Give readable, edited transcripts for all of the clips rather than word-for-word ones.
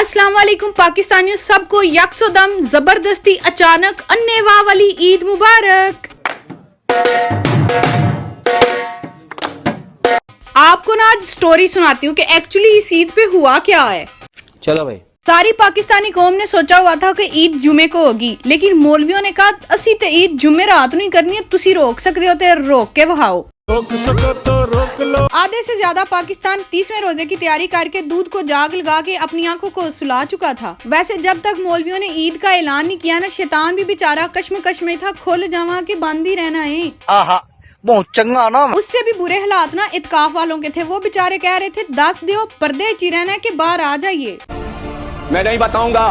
अस्सलाम वालेकुम पाकिस्तानियों, सबको यकसोदम जबरदस्ती अचानक अन्ने वाह वाली ईद मुबारक। आपको ना आज स्टोरी सुनाती हूँ कि एक्चुअली इस ईद पे हुआ क्या है। चलो भाई। सारी पाकिस्तानी कौम ने सोचा हुआ था कि ईद जुमे को होगी, लेकिन मौलवियों ने कहा असी ते ईद जुमे रात नहीं करनी है, तुसी रोक सकते हो तो रोक के वहाओ। रोक सको तो रोक लो। आधे से ज्यादा पाकिस्तान 30वें रोजे की तैयारी करके दूध को जाग लगा के अपनी आंखों को सुला चुका था। वैसे जब तक मौलवियों ने ईद का ऐलान नहीं किया ना, शैतान भी बेचारा कश्मकश में था, खोल जावा के बंद ही रहना है। आहा, बहुत चंगा ना। उससे भी बुरे हालात ना इत्काफ वालों के थे। वो बेचारे कह रहे थे 10 दियो पर्दे ची रहना के बाहर आ जाइए। मैं नहीं बताऊंगा,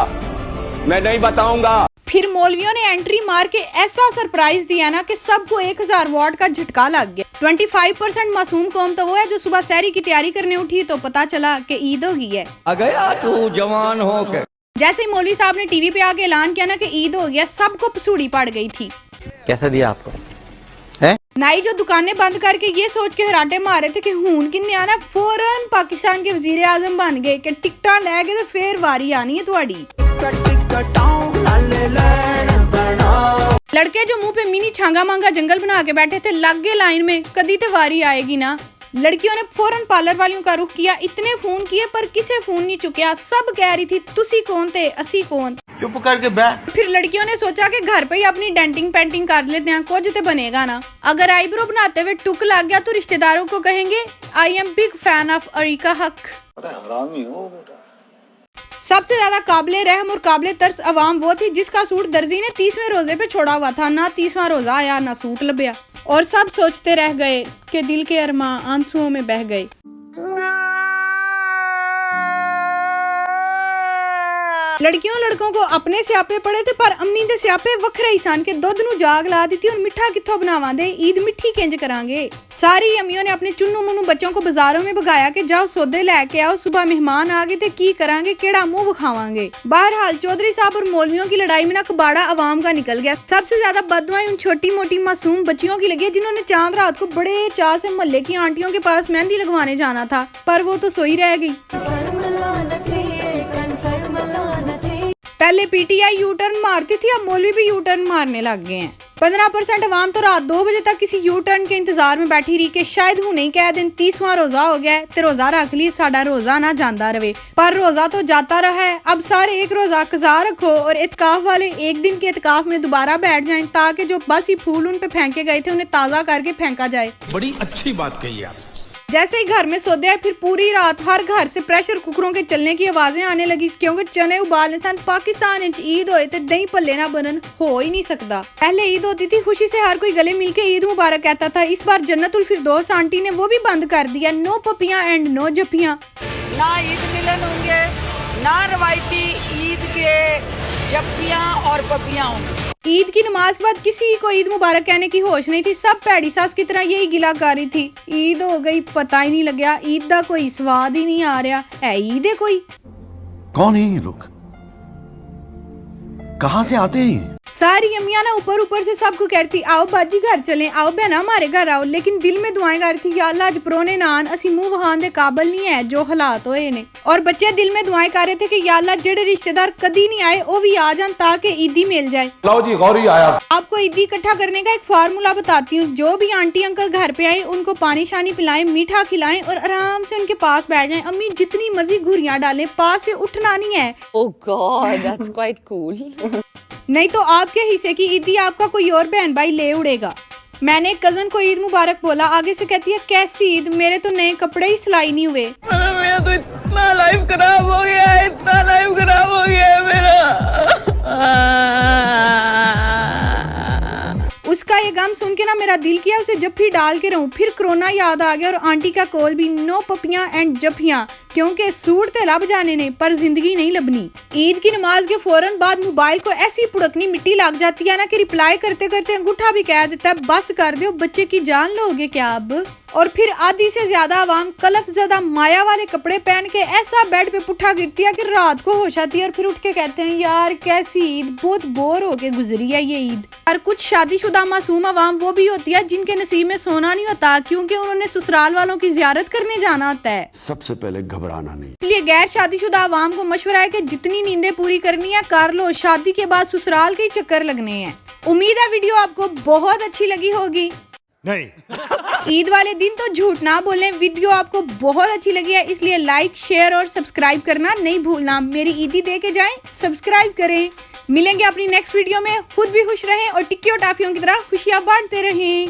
मैं नहीं बताऊंगा। फिर मौलवियों ने एंट्री मार के ऐसा सरप्राइज दिया ना कि सबको 1000 वॉट का झटका लग गया। 25% मासूम कौम तो वो है जो सुबह सहरी की तैयारी करने उठी तो पता चला कि ईद हो गई है। आ गया तू जवान हो के। जैसे ही मौलवी साहब ने टीवी पे आके ऐलान किया ना कि ईद हो गया, सबको पसूड़ी पड़ गई थी। कैसे दिया आपको? नाई जो दुकानें बंद करके ये सोच के हराटे मारे थे कि हून किन्ने आना, फौरन पाकिस्तान के वजीर आजम बन गए कि टिकटा लै गए तो फिर वारी आनी है तुहाड़ी। लड़के जो मुंह पे मिनी छांगा मांगा जंगल बना के बैठे थे लग गए लाइन में, कदी तो वारी आएगी ना। लड़कियों ने फौरन पार्लर वालियों का रुख किया, इतने फोन किए पर किसे फोन नहीं चुकिया। सब कह रही थी तुसी कौन थे असी कौन। चुप करके बैठ। फिर लड़कियों ने सोचा कि घर पे ही अपनी डेंटिंग पेंटिंग कर लेते हैं, कुछ तो बनेगा ना। अगर आईब्रो बनाते हुए टुक लग गया तो रिश्तेदारों को कहेंगे I am big fan of Areeka Haq. हरामी हो बेटा। सबसे ज्यादा काबिले रहम और काबिले तरस अवाम वो थी जिसका सूट दर्जी ने 30वें रोजे पे छोड़ा हुआ था। ना 30वां रोजा आया ना सूट लभ्या और सब सोचते रह गए कि दिल के अरमां आंसुओं में बह गए। लड़कियों लड़कों को अपने स्यापे पड़े थे पर अम्मी दे स्यापे वखरे इंसान के दुध नू जाग ला दी और मिठा कित्थों बनावा दे, ईद मिठी किंज करांगे। सारी अम्मियों ने अपने चुन्नू मुन्नू बच्चों को बाजारों में भगाया कि जाओ सौदे लेके आओ, सुबह मेहमान आ गए थे की करांगे, केड़ा मुंह विखावांगे। बहरहाल चौधरी साहब और मौलवियों की लड़ाई में ना कबाड़ा अवाम का निकल गया। सबसे ज्यादा बददुआएं उन छोटी मोटी मासूम बच्चियों की लगी जिन्होंने चांद रात को बड़े चाह से मोहल्ले की आंटियों के पास मेहंदी लगवाने जाना था, पर वो तो सोई रह गई। पहले पीटीआई यू टर्न मारती थी, अब मौलवी भी यू टर्न मारने लग गए हैं। 15% अवाम तो रात 2 बजे तक किसी यू टर्न के इंतजार में बैठी रही कि शायद हूं नहीं कह दिन 30वां रोजा हो गया ते रोजा रख ली, साडा रोजा ना जांदा रहे। पर रोजा तो जाता रहा है। अब सारे एक रोजा कजा रखो और इत्काफ वाले एक दिन के इत्काफ में दोबारा बैठ जाएं ताकि जो बस ही फूल उन पे फेंके गए थे उन्हें ताजा करके फेंका जाए। बड़ी अच्छी बात कही आप। जैसे ही घर में सोते हैं फिर पूरी रात हर घर से प्रेशर कुकरों के चलने की आवाजें आने लगी, क्योंकि चने उबालने सन पाकिस्तान ईद होए थे दही पल्ले ना बनन हो ही नहीं सकता। पहले ईद होती थी, खुशी से हर कोई गले मिलके ईद मुबारक कहता था। इस बार जन्नतुल फिरदौस आंटी ने वो भी बंद कर दिया। नो पपियां एंड नो जपियां। ना ईद मिलन होंगे, ना रवायती ईद के जपियां और पपियां होंगी। ईद की नमाज के बाद किसी को ईद मुबारक कहने की होश नहीं थी। सब पैड़ी सास की तरह यही गिला कर रही थी, ईद हो गई पता ही नहीं लगा, ईद का कोई स्वाद ही नहीं आ रहा है। ईद है कोई? कौन है ये लोग? कहाँ से आते हैं? सारी अम्मियां ना ऊपर ऊपर से सबको कहती आओ बाजी घर चलें, आओ बहना हमारे घर आओ, लेकिन दिल में दुआएं कर रही थी या अल्लाह अज परोने नान असी मुंह वहान दे काबिल नहीं है जो हालात होए ने। और बच्चे दिल में दुआएं कर रहे थे कि या अल्लाह जेड़े रिश्तेदार कदी नहीं आए वो भी आ जान ताकि ईदी मिल जाए। लो जी गौरी आया। आपको ईदी इकट्ठा करने का एक फार्मूला बताती हूँ। जो भी आंटी अंकल घर पे आए उनको पानी शानी पिलाएं, मीठा खिलाएं और आराम से उनके पास बैठ जाएं। अम्मी जितनी मर्जी घुरियां डालें, पास से उठना नहीं है। Oh God, that's quite cool. नहीं तो आपके हिस्से की ईदी आपका कोई और बहन भाई ले उड़ेगा। मैंने एक कजन को ईद मुबारक बोला, आगे से कहती है कैसी ईद, मेरे तो नए कपड़े ही सिलाई नहीं हुए। मेरा तो इतना लाइफ खराब हो गया है, इतना लाइफ खराब हो गया है मेरा। उसका ये गम सुन के ना मेरा दिल किया उसे जफ्फी डाल के रहूं। फिर कोरोना याद आ गया और आंटी का कॉल भी, नो पपियां एंड जफ्फियां, क्योंकि सूट ते लब जाने ने पर जिंदगी नहीं लबनी। ईद की नमाज के फौरन बाद मोबाइल को ऐसी पुड़कनी मिट्टी लग जाती है ना कि रिप्लाई करते करते अंगूठा भी कह देता है बस कर दो, बच्चे की जान लोगे क्या अब। और फिर आधी से ज्यादा आवाम कलफ ज्यादा माया वाले कपड़े पहन के ऐसा बेड पे पुट्ठा गिरती है कि रात को होश आती है और फिर उठ के कहते हैं यार कैसी ईद, बहुत बोर होके गुजरी है ये ईद। और कुछ शादीशुदा मासूम आवाम वो भी होती है जिनके नसीब में सोना नहीं होता, क्योंकि उन्होंने ससुराल वालों की जियारत करने जाना होता है। सबसे पहले घबरा घबराना नहीं। इसलिए गैर शादीशुदा आवाम को मशवरा है कि जितनी नींदें पूरी करनी है कर लो, शादी के बाद ससुराल के ही चक्कर लगने हैं। उम्मीद है वीडियो आपको बहुत अच्छी लगी होगी। नहीं। ईद वाले दिन तो झूठ ना बोलें, वीडियो आपको बहुत अच्छी लगी है इसलिए लाइक, शेयर और सब्सक्राइब करना नहीं भूलना। मेरी ईदी दे के जाएं, सब्सक्राइब करें। मिलेंगे अपनी नेक्स्ट वीडियो में। खुद भी खुश रहें और टिक्की और टाफियों की तरह खुशियां बांटते रहें।